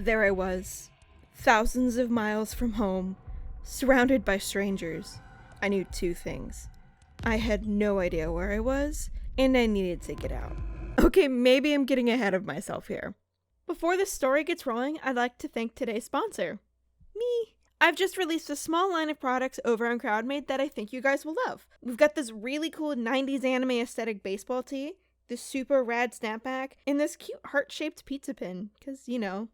There I was, thousands of miles from home, surrounded by strangers. I knew two things. I had no idea where I was, and I needed to get out. Okay, maybe I'm getting ahead of myself here. Before this story gets rolling, I'd like to thank today's sponsor, me. I've just released a small line of products over on CrowdMade that I think you guys will love. We've got this really cool 90s anime aesthetic baseball tee, this super rad snapback, and this cute heart-shaped pizza pin, because, you know,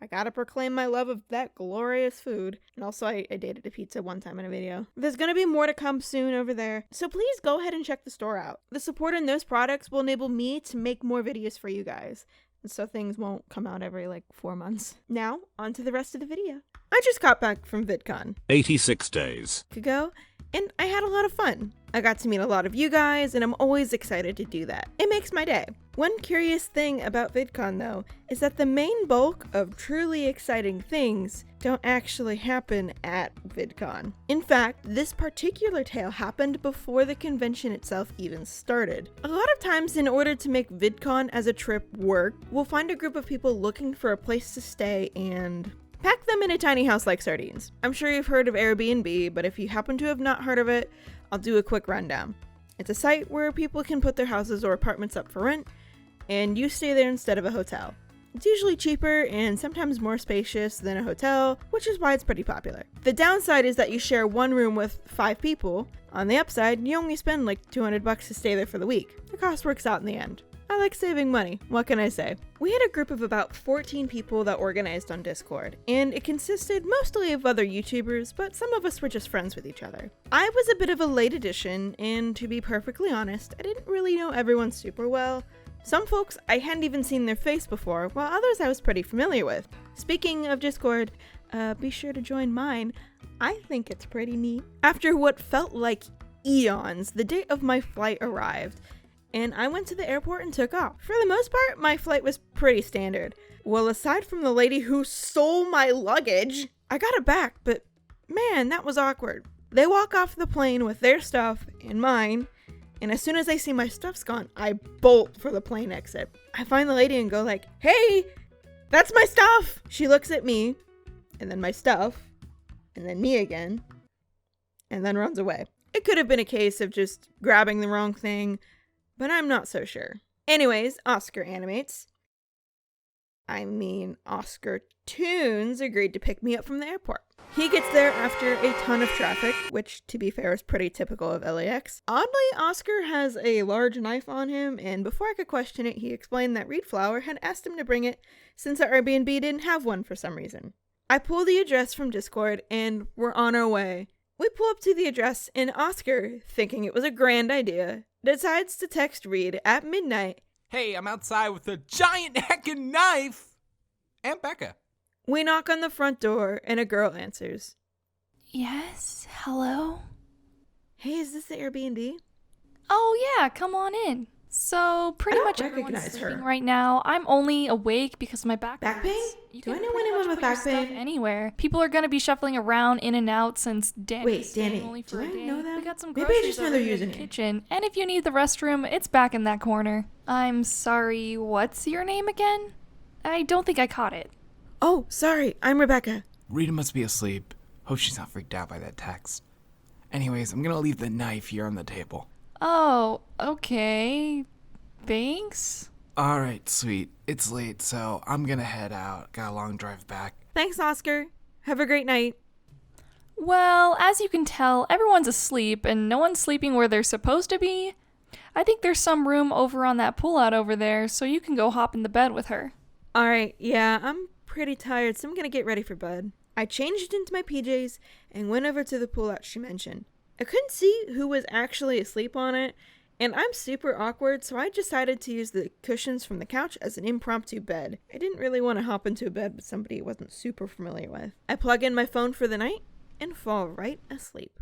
I gotta proclaim my love of that glorious food. And also, I dated a pizza one time in a video. There's gonna be more to come soon over there, so please go ahead and check the store out. The support in those products will enable me to make more videos for you guys, so things won't come out every, 4 months. Now, on to the rest of the video. I just got back from VidCon 86 days ago, and I had a lot of fun. I got to meet a lot of you guys, and I'm always excited to do that. It makes my day. One curious thing about VidCon, though, is that the main bulk of truly exciting things don't actually happen at VidCon. In fact, this particular tale happened before the convention itself even started. A lot of times, in order to make VidCon as a trip work, we'll find a group of people looking for a place to stay and pack them in a tiny house like sardines. I'm sure you've heard of Airbnb, but if you happen to have not heard of it, I'll do a quick rundown. It's a site where people can put their houses or apartments up for rent, and you stay there instead of a hotel. It's usually cheaper and sometimes more spacious than a hotel, which is why it's pretty popular. The downside is that you share one room with 5 people. On the upside, you only spend $200 to stay there for the week. The cost works out in the end. I like saving money, what can I say? We had a group of about 14 people that organized on Discord, and it consisted mostly of other YouTubers, but some of us were just friends with each other. I was a bit of a late addition, and to be perfectly honest, I didn't really know everyone super well. Some folks I hadn't even seen their face before, while others I was pretty familiar with. Speaking of Discord, be sure to join mine. I think it's pretty neat. After what felt like eons, the date of my flight arrived, and I went to the airport and took off. For the most part, my flight was pretty standard. Well, aside from the lady who stole my luggage, I got it back, but man, that was awkward. They walk off the plane with their stuff and mine, and as soon as I see my stuff's gone, I bolt for the plane exit. I find the lady and go "Hey, that's my stuff!" She looks at me, and then my stuff, and then me again, and then runs away. It could have been a case of just grabbing the wrong thing, but I'm not so sure. Anyways, Oscar Toons agreed to pick me up from the airport. He gets there after a ton of traffic, which, to be fair, is pretty typical of LAX. Oddly, Oscar has a large knife on him, and before I could question it, he explained that Reed Flower had asked him to bring it since our Airbnb didn't have one for some reason. I pull the address from Discord, and we're on our way. We pull up to the address, and Oscar, thinking it was a grand idea, decides to text Reed at midnight. "Hey, I'm outside with a giant heckin' knife!" And Becca. We knock on the front door, and a girl answers. Yes, hello? Hey, is this the Airbnb? Oh yeah, come on in. So, pretty much everyone's sleeping right now. I'm only awake because my back Back pain? You Do I can know pretty anyone much with put your back stuff pain? anywhere. People are gonna be shuffling around in and out since Danny's Wait, staying Danny, only for do a I day. know them? We got some Maybe I groceries just know over their here in the username. kitchen. And if you need the restroom, it's back in that corner. I'm sorry, what's your name again? I don't think I caught it. Oh, sorry, I'm Rebecca. Rita must be asleep. Hope she's not freaked out by that text. Anyways, I'm gonna leave the knife here on the table. Oh, okay. Thanks. Alright, sweet. It's late, so I'm gonna head out. Got a long drive back. Thanks, Oscar. Have a great night. Well, as you can tell, everyone's asleep and no one's sleeping where they're supposed to be. I think there's some room over on that pullout over there, so you can go hop in the bed with her. Alright, yeah, I'm pretty tired, so I'm gonna get ready for bed. I changed into my PJs and went over to the pullout she mentioned. I couldn't see who was actually asleep on it, and I'm super awkward, so I decided to use the cushions from the couch as an impromptu bed. I didn't really want to hop into a bed with somebody I wasn't super familiar with. I plug in my phone for the night and fall right asleep.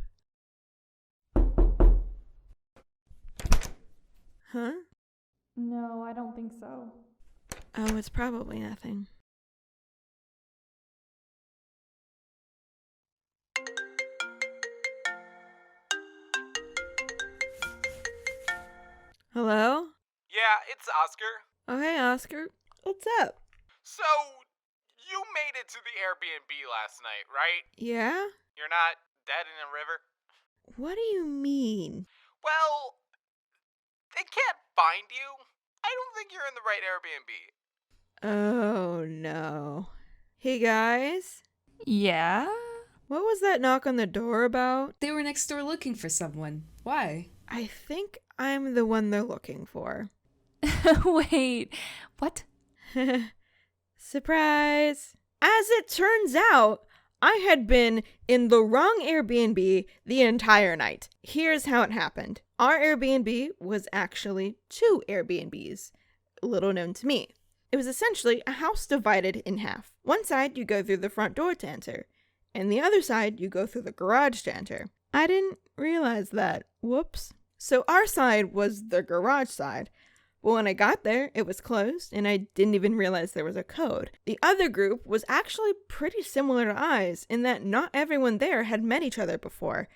Huh? No, I don't think so. Oh, it's probably nothing. Hello? Yeah, it's Oscar. Oh, hey, Oscar. What's up? So, you made it to the Airbnb last night, right? Yeah? You're not dead in a river? What do you mean? Well, they can't find you. I don't think you're in the right Airbnb. Oh no. Hey guys, Yeah? what was that knock on the door about? They were next door looking for someone. Why? I think I'm the one they're looking for. Wait, what? Surprise! As it turns out, I had been in the wrong Airbnb the entire night. Here's how it happened. Our Airbnb was actually 2 Airbnbs, little known to me. It was essentially a house divided in half. One side you go through the front door to enter, and the other side you go through the garage to enter. I didn't realize that. Whoops. So our side was the garage side. But when I got there, it was closed, and I didn't even realize there was a code. The other group was actually pretty similar to ours in that not everyone there had met each other before,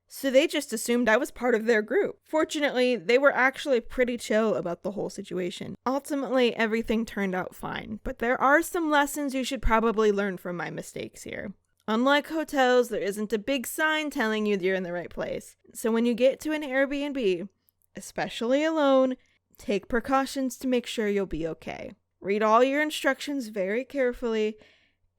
so they just assumed I was part of their group. Fortunately, they were actually pretty chill about the whole situation. Ultimately, everything turned out fine, but there are some lessons you should probably learn from my mistakes here. Unlike hotels, there isn't a big sign telling you you're in the right place. So when you get to an Airbnb, especially alone, take precautions to make sure you'll be okay. Read all your instructions very carefully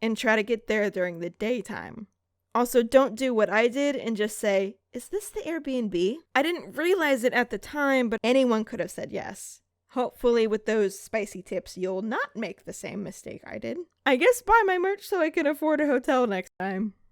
and try to get there during the daytime. Also, don't do what I did and just say, "Is this the Airbnb?" I didn't realize it at the time, but anyone could have said yes. Hopefully with those spicy tips, you'll not make the same mistake I did. I guess buy my merch so I can afford a hotel next time.